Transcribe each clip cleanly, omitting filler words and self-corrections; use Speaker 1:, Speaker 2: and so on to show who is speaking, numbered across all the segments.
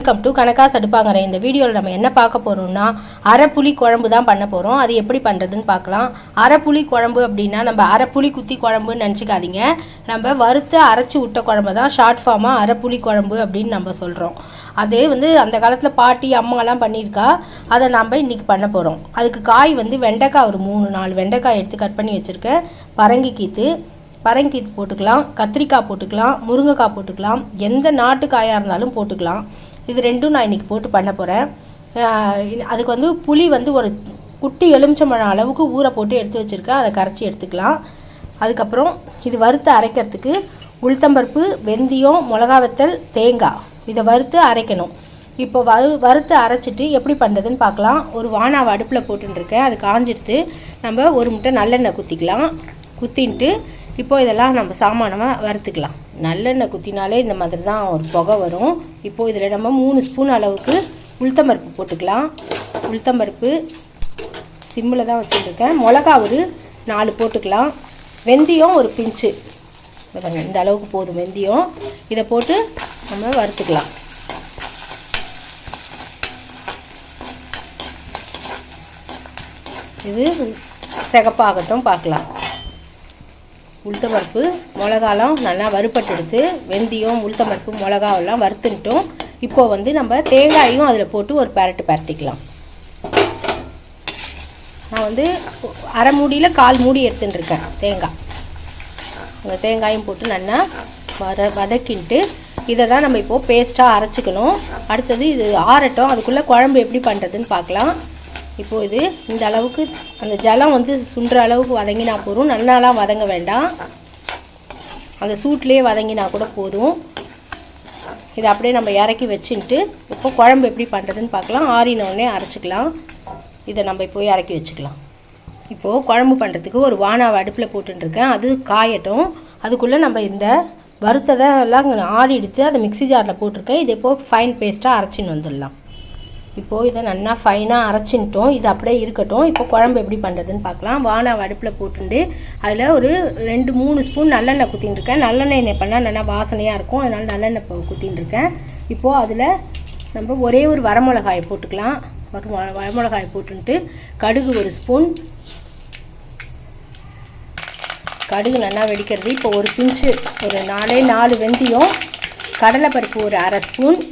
Speaker 1: Welcome to கனகாஸ் அடுப்பாங்கரை. இந்த வீடியோவில் நம்ம என்ன பார்க்க போகிறோம்னா அரை புளி குழம்பு தான் பண்ண போகிறோம். அது எப்படி பண்ணுறதுன்னு பார்க்கலாம். அரை புளி குழம்பு அப்படின்னா நம்ம அரை புளி குத்தி குழம்புன்னு நினச்சிக்காதீங்க. நம்ம வறுத்து அரைச்சி விட்ட குழம்பு தான் ஷார்ட் ஃபார்மாக அரை புளி குழம்பு அப்படின்னு நம்ம சொல்கிறோம். அது அந்த காலத்தில் பாட்டி அம்மாலாம் பண்ணியிருக்கா. அதை நம்ம இன்றைக்கி பண்ண போகிறோம். அதுக்கு காய் வெண்டைக்காய் ஒரு 3-4 வெண்டைக்காய் எடுத்து கட் பண்ணி வச்சுருக்கேன். பரங்கிக்கீத்து போட்டுக்கலாம், கத்திரிக்காய் போட்டுக்கலாம், முருங்கைக்காய் போட்டுக்கலாம், எந்த நாட்டு காயாக இருந்தாலும் போட்டுக்கலாம். இது ரெண்டும் நான் இன்றைக்கி போட்டு பண்ண போகிறேன். அதுக்கு புளி ஒரு குட்டி எலுமிச்சம்பழம் அளவுக்கு ஊற போட்டு எடுத்து வச்சுருக்கேன். அதை கரைச்சி எடுத்துக்கலாம். அதுக்கப்புறம் இது வறுத்து அரைக்கிறதுக்கு உளுத்தம்பருப்பு, வெந்தயம், மிளகா வத்தல், தேங்காய் இதை வறுத்து அரைக்கணும். இப்போ வறுத்து அரைச்சிட்டு எப்படி பண்ணுறதுன்னு பார்க்கலாம். ஒரு வானாவை அடுப்பில் போட்டுருக்கேன். அது காஞ்சிடுத்து நம்ம ஒரு முட்டை நல்லெண்ணெய் குத்தின்ட்டு இப்போது இதெல்லாம் நம்ம சாமானமாக வறுத்துக்கலாம். நல்லெண்ணெய் குத்தினாலே இந்த மாதிரி தான் ஒரு புகை வரும். இப்போது இதில் நம்ம 3 ஸ்பூன் அளவுக்கு உளுத்தம்பருப்பு போட்டுக்கலாம். உளுத்தம்பருப்பு சிம்மில் தான் வச்சுருக்கேன். மிளகா ஒரு 4 போட்டுக்கலாம். வெந்தயம் ஒரு பிஞ்சு, இந்த அளவுக்கு போதும் வெந்தயம். இதை போட்டு நம்ம வறுத்துக்கலாம். இது சிகப்பாகட்டும் பார்க்கலாம். உளுத்தம்பருப்பு மிளகாலாம் நல்லா வறுப்பட்டு எடுத்து வெந்தயம் உளுத்தம்பருப்பு மிளகாவெல்லாம் வறுத்துட்டோம். இப்போது நம்ம தேங்காயும் அதில் போட்டு ஒரு பரட்டிக்கலாம். நான் அரை மூடியில் 1/4 மூடி எடுத்துட்டுருக்கேன் தேங்காய். அந்த தேங்காயும் போட்டு நல்லா வதக்கின்ட்டு இதை தான் நம்ம இப்போது பேஸ்ட்டாக அரைச்சிக்கணும். அடுத்தது இது ஆறட்டும். அதுக்குள்ளே குழம்பு எப்படி பண்ணுறதுன்னு பார்க்கலாம். இப்போது இது இந்த அளவுக்கு அந்த ஜலம் சுண்டுற அளவுக்கு வதங்கினா போதும். நல்லாலாம் வதங்க வேண்டாம். அந்த சூட்லேயே வதங்கினா கூட போதும். இதை அப்படியே நம்ம இறக்கி வச்சுட்டு இப்போ குழம்பு எப்படி பண்ணுறதுன்னு பார்க்கலாம். ஆறினோடனே அரைச்சிக்கலாம். இதை நம்ம இப்போ இறக்கி வச்சுக்கலாம். இப்போது குழம்பு பண்ணுறதுக்கு ஒரு வானாவை அடுப்பில் போட்டுருக்கேன். அது காயட்டும். அதுக்குள்ளே நம்ம இந்த வறுத்ததெல்லாம் ஆறி எடுத்து அதை மிக்ஸி ஜாரில் போட்டிருக்கேன். இதை இப்போது ஃபைன் பேஸ்ட்டாக அரைச்சின்னு வந்துடலாம். இப்போது இதை நல்லா ஃபைனாக அரைச்சின்ட்டோம். இது அப்படியே இருக்கட்டும். இப்போ குழம்பு எப்படி பண்ணுறதுன்னு பார்க்கலாம். வானாவை அடுப்பில் போட்டுட்டு அதில் ஒரு 2-3 ஸ்பூன் நல்லெண்ணெய் குத்தின்ட்டுருக்கேன். நல்லெண்ணெய் பண்ணால் நல்லா வாசனையாக இருக்கும். அதனால் நல்லெண்ணெய் குத்தின்ட்டுருக்கேன். இப்போது அதில் நம்ம ஒரே ஒரு வரமிளகாயை போட்டுக்கலாம். வரமிளகாயை போட்டுட்டு கடுகு 1 ஸ்பூன், கடுகு நல்லா வெடிக்கிறது. இப்போ ஒரு பிஞ்சு ஒரு 4 வெந்தயம், கடலைப்பருப்பு ஒரு அரை ஸ்பூன்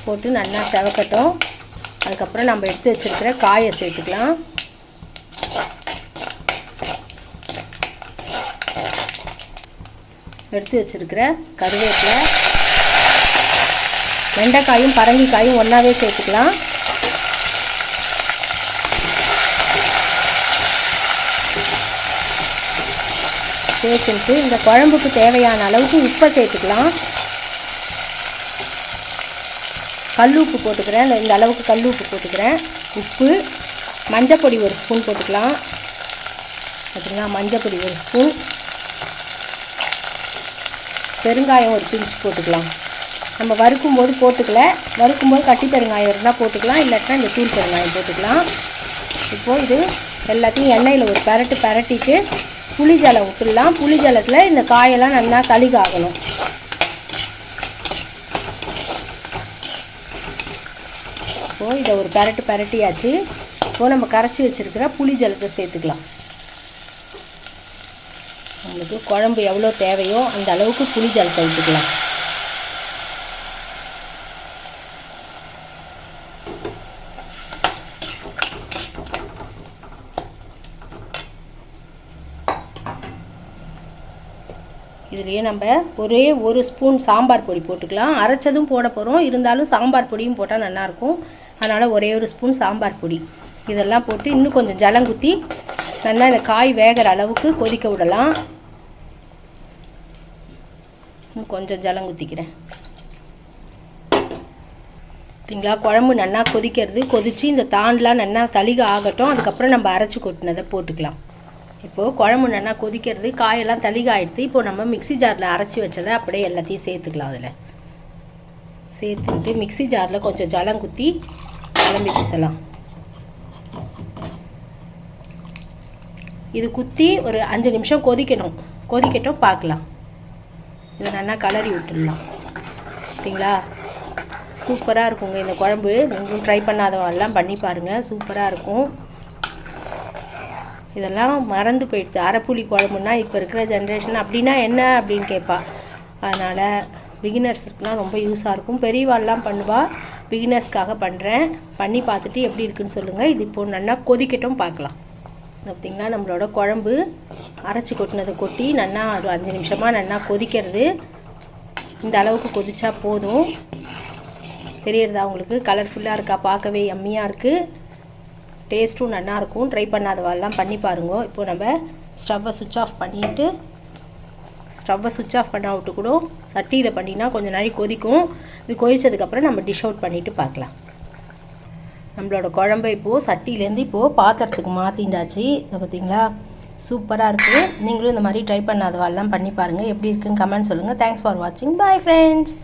Speaker 1: போட்டு நல்லா செவக்கட்டும். அதுக்கப்புறம் நம்ம எடுத்து வச்சுருக்கிற காயை சேர்த்துக்கலாம். எடுத்து வச்சுருக்கிற கருவேப்பிலை, வெண்டைக்காயும் பரங்கிக்காயும் ஒன்றாவே சேர்த்துக்கலாம். சேர்த்துட்டு இந்த குழம்புக்கு தேவையான அளவுக்கு உப்பை சேர்த்துக்கலாம். கல்லுப்பு போட்டுக்கிறேன். இந்த அளவுக்கு கல்லுப்பு போட்டுக்கிறேன். உப்பு, மஞ்சப்பொடி 1 ஸ்பூன் போட்டுக்கலாம். பார்த்தீங்களா, மஞ்சப்பொடி 1 ஸ்பூன், பெருங்காயம் ஒரு பிஞ்சு போட்டுக்கலாம். நம்ம வறுக்கும்போது போட்டுக்கல, வறுக்கும்போது கட்டி பெருங்காயம் இருந்தால் போட்டுக்கலாம், இல்லாட்டினா இந்த தூள் பெருங்காயம் போட்டுக்கலாம். இப்போது இது எல்லாத்தையும் எண்ணெயில் ஒரு பரட்டிட்டு புளி ஜலம் விட்டுடலாம். புளி ஜலத்தில் இந்த காயெல்லாம் நல்லா தளிக ஆகணும். இப்போது இதை ஒரு பரட்டியாச்சு. இப்போது நம்ம கரைச்சி வச்சுருக்கிற புளி ஜலத்தை சேர்த்துக்கலாம். நம்மளுக்கு குழம்பு எவ்வளோ தேவையோ அந்த அளவுக்கு புளி ஜலத்தை ஊற்றிக்கலாம். இதுலேயே நம்ம ஒரே 1 ஸ்பூன் சாம்பார் பொடி போட்டுக்கலாம். அரைச்சதும் போட போகிறோம். இருந்தாலும் சாம்பார் பொடியும் போட்டால் நல்லாயிருக்கும். அதனால் ஒரே 1 ஸ்பூன் சாம்பார் பொடி இதெல்லாம் போட்டு இன்னும் கொஞ்சம் ஜலம் குத்தி நல்லா இந்த காய் வேகிற அளவுக்கு கொதிக்க விடலாம். இன்னும் கொஞ்சம் ஜலம் குத்திக்கிறேன். பார்த்தீங்களா, குழம்பு நல்லா கொதித்து இந்த தாண்டெலாம் நல்லா தளிக ஆகட்டும். அதுக்கப்புறம் நம்ம அரைச்சி கொட்டினதை போட்டுக்கலாம். இப்போது குழம்பு நல்லா கொதிக்கிறது, காயெல்லாம் தளிக ஆகிடுது. இப்போது நம்ம மிக்ஸி ஜாரில் அரைச்சி வச்சதை அப்படியே எல்லாத்தையும் சேர்த்துக்கலாம். அதில் சேர்த்துட்டு மிக்ஸி ஜாரில் கொஞ்சம் ஜலம் குத்தி குழம்பி ஊற்றலாம். இது குத்தி ஒரு 5 நிமிஷம் கொதிக்கட்டும் பார்க்கலாம். இதை நல்லா கலரி விட்டுடலாம். பார்த்தீங்களா? சூப்பராக இருக்குங்க இந்த குழம்பு. நீங்களும் ட்ரை பண்ணாதவெல்லாம் பண்ணி பாருங்கள், சூப்பராக இருக்கும். இதெல்லாம் மறந்து போயிடுது. அரைப்புளி குழம்புன்னா இப்போ இருக்கிற ஜென்ரேஷன் அப்படின்னா என்ன அப்படின்னு கேட்பா. அதனால் பிகினர்ஸுக்குலாம் ரொம்ப யூஸாக இருக்கும். பெரியவாள்லாம் பண்ணுவா, பிகினர்ஸ்க்காக பண்ணுறேன். பண்ணி பார்த்துட்டு எப்படி இருக்குன்னு சொல்லுங்கள். இது இப்போது நல்லா கொதிக்கட்டும், பார்க்கலாம். பார்த்திங்களா, நம்மளோட குழம்பு அரைச்சி கொட்டினதை கொட்டி நல்லா ஒரு 5 நிமிஷமாக நல்லா கொதிக்கிறது. இந்த அளவுக்கு கொதிச்சா போதும். தெரியறதா உங்களுக்கு? கலர்ஃபுல்லாக இருக்கா? பார்க்கவே யம்மியாக இருக்குது. டேஸ்ட்டும் நல்லாயிருக்கும். ட்ரை பண்ணாதவாள்லாம் பண்ணி பாருங்க. இப்போ நம்ம ஸ்டவ்வை சுவிட்ச் ஆஃப் பண்ணிவிட்டு, ஸ்டவ்வை சுவிட்ச் ஆஃப் பண்ண விட்டு கூட சட்டியில் பண்ணினா கொஞ்சம் நாளைக்கு கொதிக்கும். இது கொதிச்சதுக்கப்புறம் நம்ம டிஷ் அவுட் பண்ணிவிட்டு பார்க்கலாம். நம்மளோட குழம்பை இப்போது சட்டியிலேருந்து இப்போது பாத்திரத்துக்கு மாற்றிண்டாச்சு. இதை பார்த்திங்களா, சூப்பராக இருக்குது. நீங்களும் இந்த மாதிரி ட்ரை பண்ணாதவாள்லாம் பண்ணி பாருங்கள். எப்படி இருக்குன்னு கமெண்ட் சொல்லுங்கள். தேங்க்ஸ் ஃபார் வாட்சிங். Bye friends.